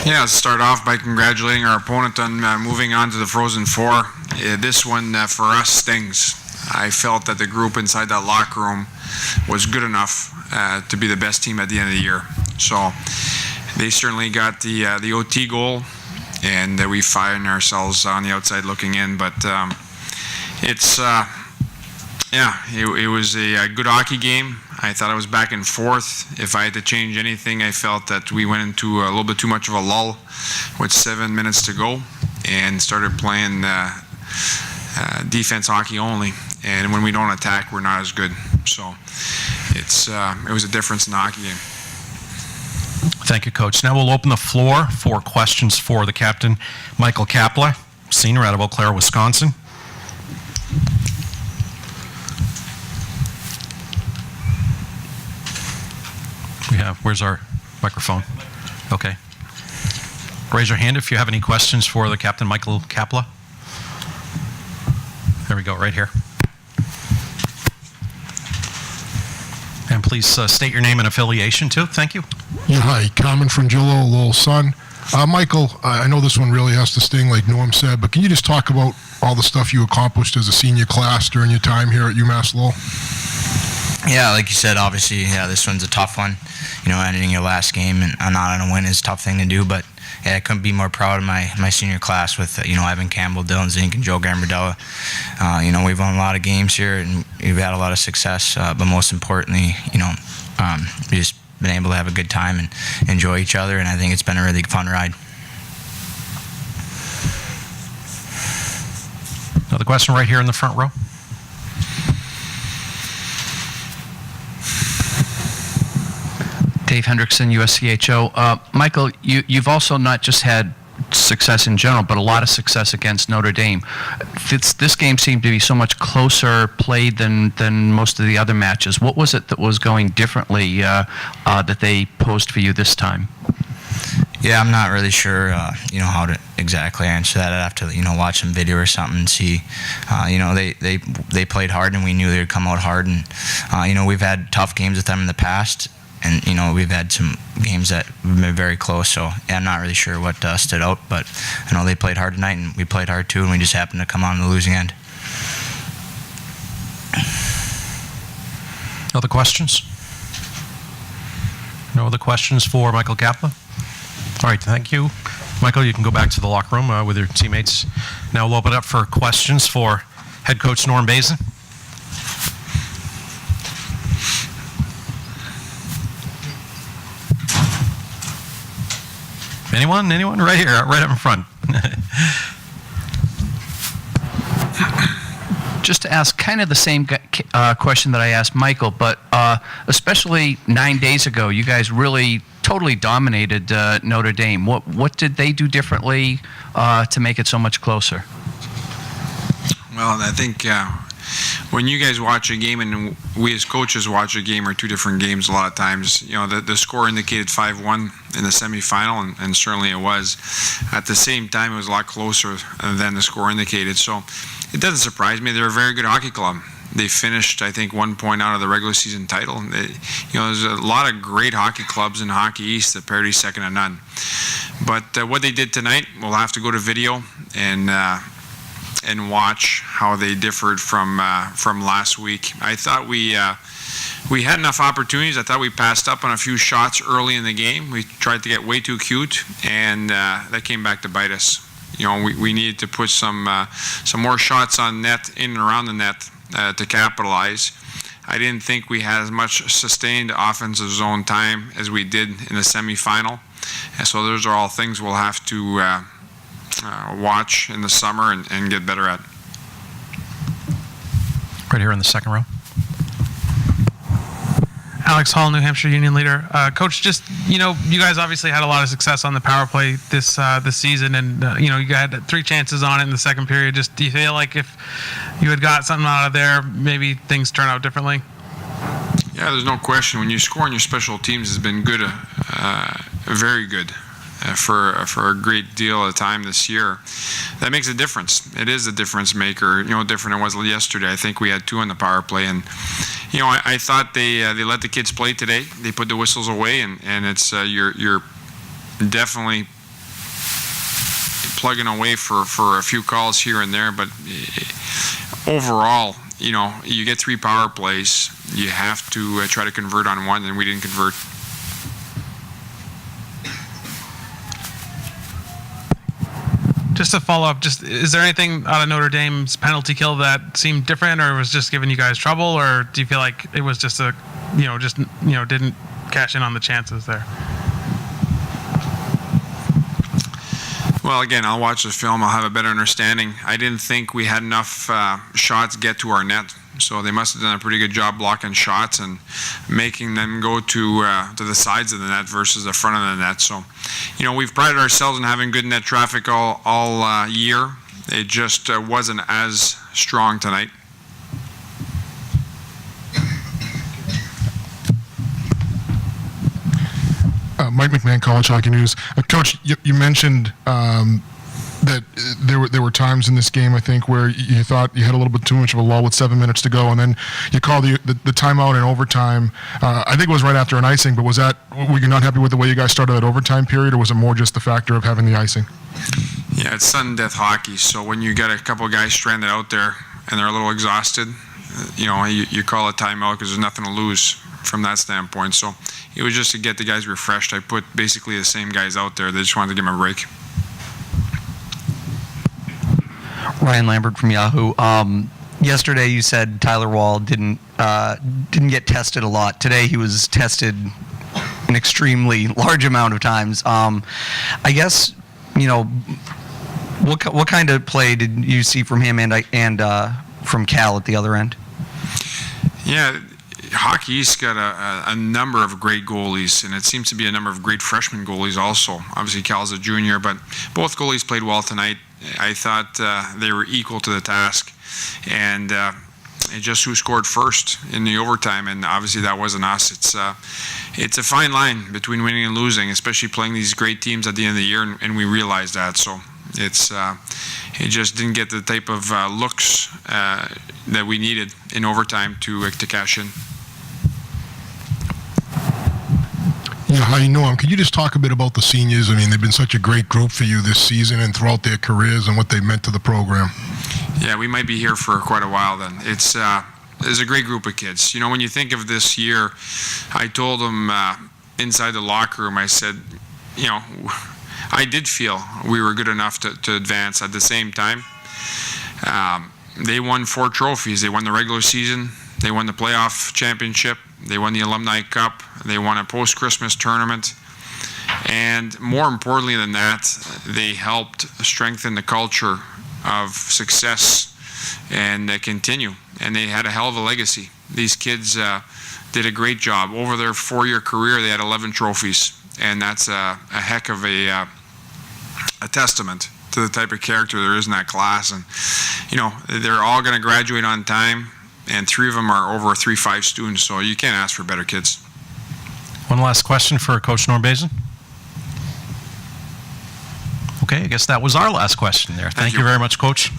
Yeah, let's start off by congratulating our opponent on moving on to the Frozen Four. This one for us stings. I felt that the group inside that locker room was good enough to be the best team at the end of the year. So they certainly got the OT goal, and we find ourselves on the outside looking in. But it was a good hockey game. I thought it was back and forth. If I had to change anything, I felt that we went into a little bit too much of a lull with 7 minutes to go and started playing defense hockey only. And when we don't attack, we're not as good. So it was a difference in the hockey game. Thank you, Coach. Now we'll open the floor for questions for the captain, Michael Kapla, senior out of Eau Claire, Wisconsin. Where's our microphone? Okay. Raise your hand if you have any questions for the captain, Michael Kapla. There we go, right here. And please state your name and affiliation too. Thank you. Yeah, hi, Carmen from Jillo, Lowell Sun. Michael, I know this one really has to sting, like Norm said, but can you just talk about all the stuff you accomplished as a senior class during your time here at UMass Lowell? Yeah, like you said, obviously, this one's a tough one. Ending your last game and not on a win is a tough thing to do, but yeah, I couldn't be more proud of my senior class with, Evan Campbell, Dylan Zink, and Joe Gambardella. We've won a lot of games here, and we've had a lot of success, but most importantly, we just been able to have a good time and enjoy each other, and I think it's been a really fun ride. Another question right here in the front row. Dave Hendrickson, USCHO. Michael, you've also not just had success in general, but a lot of success against Notre Dame. This game seemed to be so much closer played than most of the other matches. What was it that was going differently that they posed for you this time? Yeah, I'm not really sure, how to exactly answer that. I'd have to, watch some video or something and see. They played hard, and we knew they would come out hard. And, we've had tough games with them in the past. And, we've had some games that have been very close. So, yeah, I'm not really sure what stood out. But, they played hard tonight, and we played hard too, and we just happened to come on the losing end. Other questions? No other questions for Michael Kapla? All right, thank you. Michael, you can go back to the locker room with your teammates. Now we'll open it up for questions for head coach Norm Bazin. Anyone? Right here, right up in front. Just to ask kind of the same question that I asked Michael, but especially 9 days ago, you guys really totally dominated Notre Dame. What did they do differently to make it so much closer? Well, I think when you guys watch a game and we as coaches watch a game, are two different games a lot of times. The score indicated 5-1 in the semifinal, and certainly it was. At the same time, it was a lot closer than the score indicated. So it doesn't surprise me. They're a very good hockey club. They finished, I think, 1 point out of the regular season title. There's a lot of great hockey clubs in Hockey East. The parity second to none. But what they did tonight, we'll have to go to video and watch how they differed from last week. I thought we had enough opportunities. I thought we passed up on a few shots early in the game. We tried to get way too cute, and that came back to bite us. We needed to put some more shots on net, in and around the net, to capitalize. I didn't think we had as much sustained offensive zone time as we did in the semifinal. And so those are all things we'll have to watch in the summer and get better at. Right here in the second row. Alex Hall, New Hampshire Union Leader. Coach, just, you guys obviously had a lot of success on the power play this season, and, you had 3 chances on it in the second period. Just, do you feel like if you had got something out of there, maybe things turn out differently? Yeah, there's no question. When you score on your special teams, it's been good, very good. For a great deal of time this year. That makes a difference. It is a difference maker, different than it was yesterday. I think we had 2 on the power play, and I thought they let the kids play today. They put the whistles away, and it's you're definitely plugging away for a few calls here and there, but overall, you get 3 power plays. You have to try to convert on one, and we didn't convert. Just to follow up, is there anything out of Notre Dame's penalty kill that seemed different, or was just giving you guys trouble, or do you feel like it was just didn't cash in on the chances there? Well, again, I'll watch the film. I'll have a better understanding. I didn't think we had enough shots get to our net, so they must have done a pretty good job blocking shots and making them go to the sides of the net versus the front of the net. So, we've prided ourselves on having good net traffic all year. It just wasn't as strong tonight. Mike McMahon, College Hockey News. Coach, you mentioned that there were times in this game, I think, where you thought you had a little bit too much of a lull with 7 minutes to go, and then you called the timeout in overtime. I think it was right after an icing, but were you not happy with the way you guys started that overtime period, or was it more just the factor of having the icing? Yeah, it's sudden death hockey, so when you get a couple of guys stranded out there and they're a little exhausted, you call a timeout because there's nothing to lose from that standpoint. So it was just to get the guys refreshed. I put basically the same guys out there. They just wanted to give them a break. Ryan Lambert from Yahoo. Yesterday you said Tyler Wall didn't get tested a lot. Today he was tested an extremely large amount of times. I guess, what kind of play did you see from him and from Cal at the other end? Yeah, Hockey East got a number of great goalies, and it seems to be a number of great freshman goalies also. Obviously, Cal's a junior, but both goalies played well tonight. I thought they were equal to the task, and just who scored first in the overtime, and obviously that wasn't us. It's a fine line between winning and losing, especially playing these great teams at the end of the year, and we realized that. So it just didn't get the type of looks that we needed in overtime to cash in. How you know them. Could you just talk a bit about the seniors? I mean, they've been such a great group for you this season and throughout their careers and what they meant to the program. Yeah, we might be here for quite a while then. It's a great group of kids. When you think of this year, I told them inside the locker room, I said, I did feel we were good enough to advance. At the same time, they won 4 trophies. They won the regular season. They won the playoff championship. They won the Alumni Cup. They won a post-Christmas tournament. And more importantly than that, they helped strengthen the culture of success and continue. And they had a hell of a legacy. These kids did a great job. Over their 4-year career, they had 11 trophies. And that's a heck of a testament to the type of character there is in that class. And, they're all going to graduate on time. And 3 of them are over 3.5 students, so you can't ask for better kids. One last question for Coach Norm Bazin. Okay, I guess that was our last question there. Thank you very much, Coach.